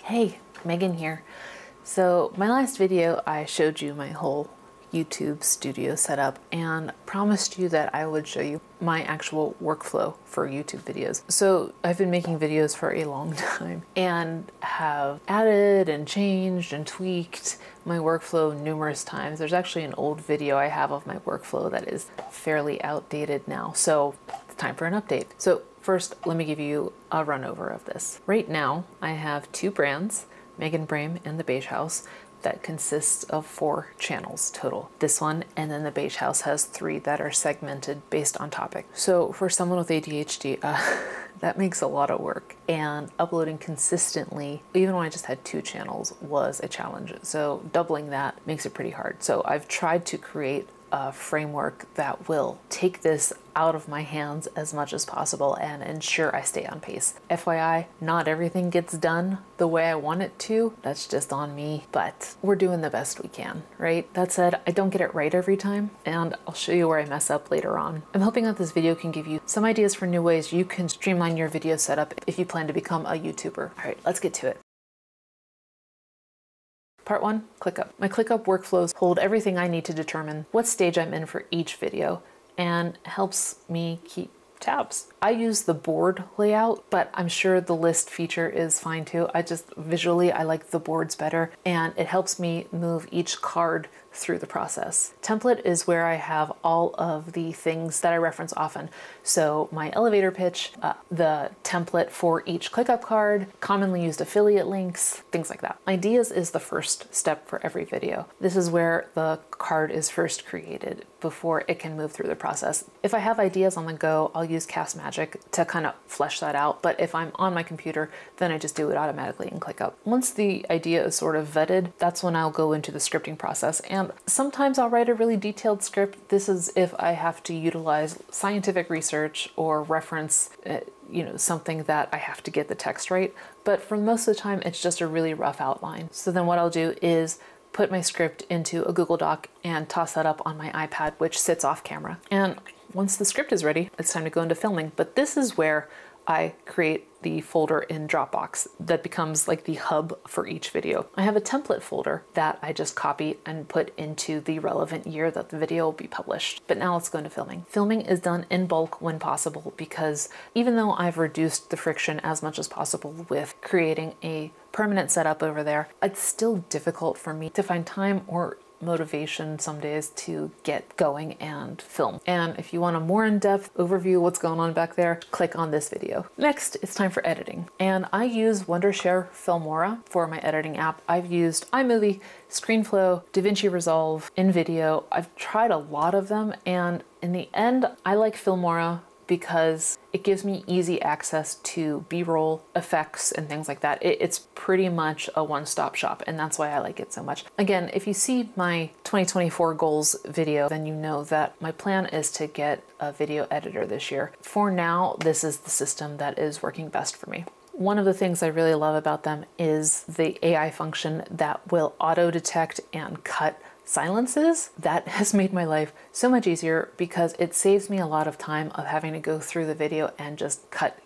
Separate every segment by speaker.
Speaker 1: Hey, Megan here. So my last video, I showed you my whole YouTube studio setup and promised you that I would show you my actual workflow for YouTube videos. So I've been making videos for a long time and have added and changed and tweaked my workflow numerous times. There's actually an old video I have of my workflow that is fairly outdated now. So it's time for an update. So first, let me give you a run over of this. Right now, I have two brands, meganbrame and the Beige House, that consists of 4 channels total. This one, and then the Beige House has 3 that are segmented based on topic. So for someone with ADHD, that makes a lot of work. And uploading consistently, even when I just had 2 channels, was a challenge. So doubling that makes it pretty hard. So I've tried to create a framework that will take this out of my hands as much as possible and ensure I stay on pace. FYI, not everything gets done the way I want it to. That's just on me, but we're doing the best we can, right? That said, I don't get it right every time, and I'll show you where I mess up later on. I'm hoping that this video can give you some ideas for new ways you can streamline your video setup if you plan to become a YouTuber. All right, let's get to it. Part 1, ClickUp. My ClickUp workflows hold everything I need to determine what stage I'm in for each video and helps me keep tabs. I use the board layout, but I'm sure the list feature is fine too. I just visually, I like the boards better, and it helps me move each card through the process. Template is where I have all of the things that I reference often. So my elevator pitch, the template for each ClickUp card, commonly used affiliate links, things like that. Ideas is the first step for every video. This is where the card is first created before it can move through the process. If I have ideas on the go, I'll use Magic to kind of flesh that out. But if I'm on my computer, then I just do it automatically in ClickUp. Once the idea is sort of vetted, that's when I'll go into the scripting process. And sometimes I'll write a really detailed script. This is if I have to utilize scientific research or reference something that I have to get the text right. But for most of the time, it's just a really rough outline. So then what I'll do is put my script into a Google Doc and toss that up on my iPad, which sits off camera. And once the script is ready, it's time to go into filming. But this is where I create the folder in Dropbox that becomes like the hub for each video. I have a template folder that I just copy and put into the relevant year that the video will be published. But now let's go into filming. Filming is done in bulk when possible, because even though I've reduced the friction as much as possible with creating a permanent setup over there, it's still difficult for me to find time or motivation some days to get going and film. And if you want a more in-depth overview of what's going on back there, click on this video. Next, it's time for editing. And I use Wondershare Filmora for my editing app. I've used iMovie, ScreenFlow, DaVinci Resolve, InVideo. I've tried a lot of them, and in the end, I like Filmora because it gives me easy access to B-roll effects and things like that. It's pretty much a one-stop shop, and that's why I like it so much. Again, if you see my 2024 goals video, then you know that my plan is to get a video editor this year. For now, this is the system that is working best for me. One of the things I really love about them is the AI function that will auto-detect and cut silences. That has made my life so much easier because it saves me a lot of time of having to go through the video and just cut.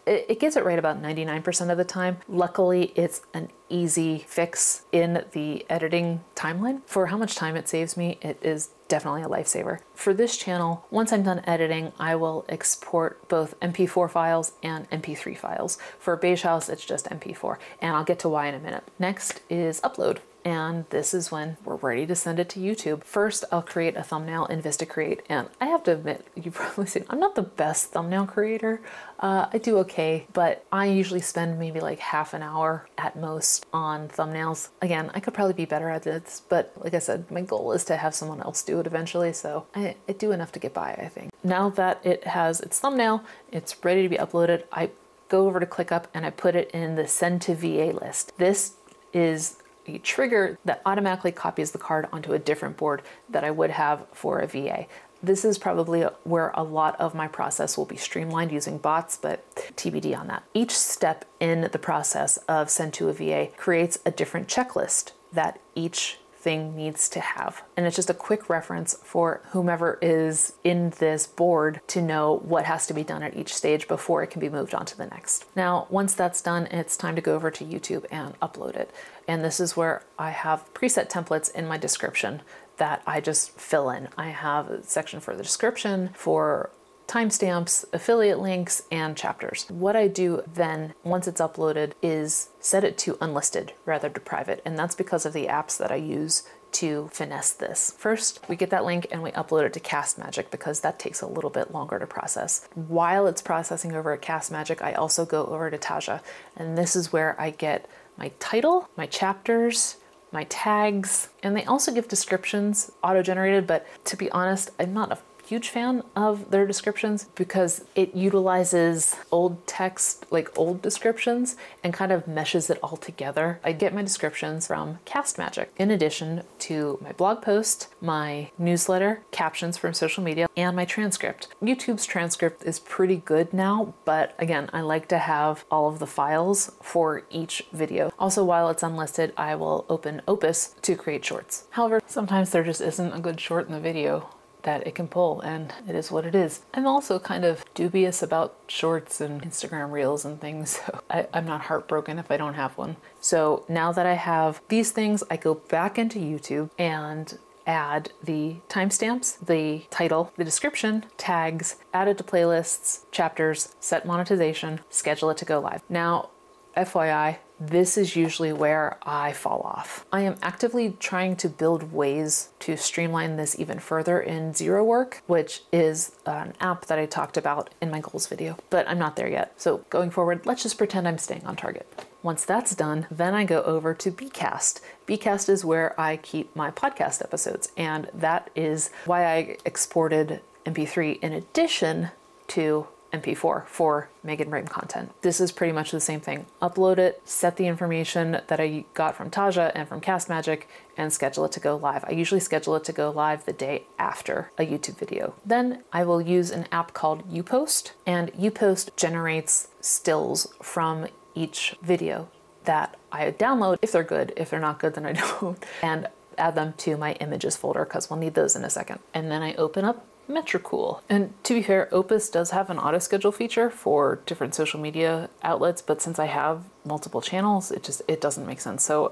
Speaker 1: It gets it right about 99% of the time. Luckily, it's an easy fix in the editing timeline. For how much time it saves me, it is definitely a lifesaver. For this channel, once I'm done editing, I will export both MP4 files and MP3 files. For Beige House, it's just MP4, and I'll get to why in a minute. Next is upload. And this is when we're ready to send it to YouTube. First, I'll create a thumbnail in VistaCreate. And I have to admit, you've probably seen, I'm not the best thumbnail creator. I do okay, but I usually spend maybe like half an hour at most on thumbnails. Again, I could probably be better at this, but like I said, my goal is to have someone else do it eventually. So I do enough to get by, I think. Now that it has its thumbnail, it's ready to be uploaded, I go over to ClickUp and I put it in the Send to VA list. This is a trigger that automatically copies the card onto a different board that I would have for a VA. This is probably where a lot of my process will be streamlined using bots, but TBD on that. Each step in the process of send to a VA creates a different checklist that each thing needs to have. And it's just a quick reference for whomever is in this board to know what has to be done at each stage before it can be moved on to the next. Now, once that's done, it's time to go over to YouTube and upload it. And this is where I have preset templates in my description that I just fill in. I have a section for the description, for timestamps, affiliate links, and chapters. What I do then, once it's uploaded, is set it to unlisted rather than private. And that's because of the apps that I use to finesse this. First, we get that link and we upload it to Cast Magic because that takes a little bit longer to process. While it's processing over at Cast Magic, I also go over to Taja. And this is where I get my title, my chapters, my tags, and they also give descriptions auto-generated, but to be honest, I'm not a huge fan of their descriptions because it utilizes old text, like old descriptions, and kind of meshes it all together. I get my descriptions from Cast Magic, in addition to my blog post, my newsletter, captions from social media, and my transcript. YouTube's transcript is pretty good now, but again, I like to have all of the files for each video. Also, while it's unlisted, I will open Opus to create shorts. However, sometimes there just isn't a good short in the video that it can pull, and it is what it is. I'm also kind of dubious about shorts and Instagram reels and things, so I'm not heartbroken if I don't have one. So now that I have these things, I go back into YouTube and add the timestamps, the title, the description, tags, add it to playlists, chapters, set monetization, schedule it to go live. Now, FYI, this is usually where I fall off. I am actively trying to build ways to streamline this even further in Zero Work, which is an app that I talked about in my goals video, but I'm not there yet. So going forward, let's just pretend I'm staying on target. Once that's done, then I go over to Bcast. Bcast is where I keep my podcast episodes, and that is why I exported MP3 in addition to MP4 for meganbrame content. This is pretty much the same thing. Upload it, set the information that I got from Taja and from Cast Magic, and schedule it to go live. I usually schedule it to go live the day after a YouTube video. Then I will use an app called Upost, and Upost generates stills from each video that I download if they're good. If they're not good, then I don't, and add them to my images folder because we'll need those in a second. And then I open up Metricool. And to be fair, Opus does have an auto schedule feature for different social media outlets, but since I have multiple channels, it doesn't make sense. So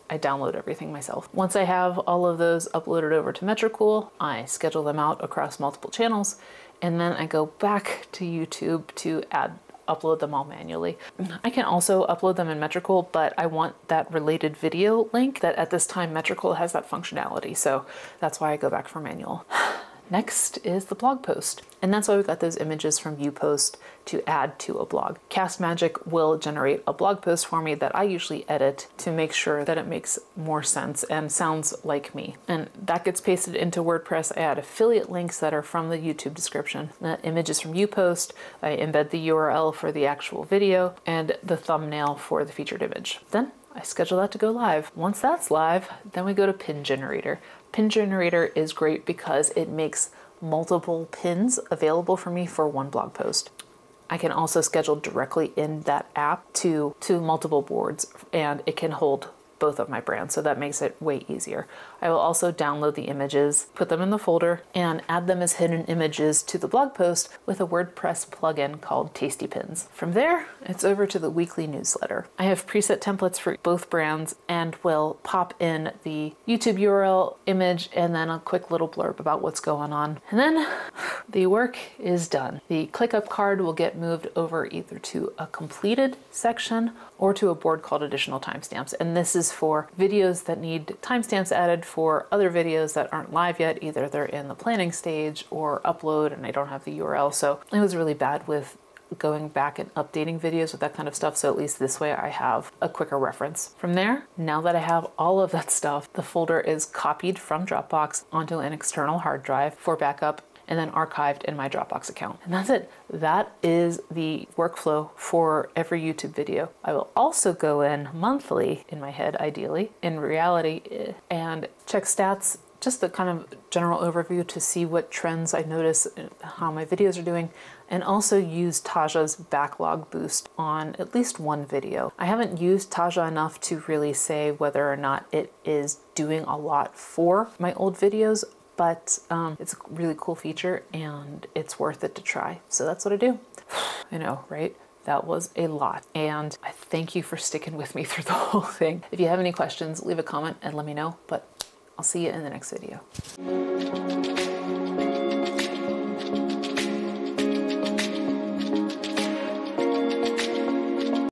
Speaker 1: I download everything myself. Once I have all of those uploaded over to Metricool, I schedule them out across multiple channels, and then I go back to YouTube to upload them all manually. I can also upload them in Metricool, but I want that related video link that at this time Metricool has that functionality. So that's why I go back for manual. Next is the blog post. And that's why we got those images from Upost to add to a blog. Cast Magic will generate a blog post for me that I usually edit to make sure that it makes more sense and sounds like me. And that gets pasted into WordPress. I add affiliate links that are from the YouTube description, the images from Upost. I embed the URL for the actual video and the thumbnail for the featured image. Then I schedule that to go live. Once that's live, then we go to Pin Generator. Pin Generator is great because it makes multiple pins available for me for one blog post. I can also schedule directly in that app to multiple boards, and it can hold both of my brands, so that makes it way easier. I will also download the images, put them in the folder, and add them as hidden images to the blog post with a WordPress plugin called Tasty Pins. From there, it's over to the weekly newsletter. I have preset templates for both brands and will pop in the YouTube URL, image, and then a quick little blurb about what's going on. And then the work is done. The ClickUp card will get moved over either to a completed section or to a board called additional timestamps. And this is for videos that need timestamps added for other videos that aren't live yet. Either they're in the planning stage or upload and I don't have the URL. So I was really bad with going back and updating videos with that kind of stuff. So at least this way I have a quicker reference. From there, now that I have all of that stuff, the folder is copied from Dropbox onto an external hard drive for backup and then archived in my Dropbox account. And that's it. That is the workflow for every YouTube video. I will also go in monthly, in my head ideally, in reality, and check stats just the kind of general overview to see what trends I notice, how my videos are doing, and also use Taja's backlog boost on at least one video. I haven't used Taja enough to really say whether or not it is doing a lot for my old videos, but it's a really cool feature and it's worth it to try. So that's what I do. I know, right? That was a lot. And I thank you for sticking with me through the whole thing. If you have any questions, leave a comment and let me know, but I'll see you in the next video.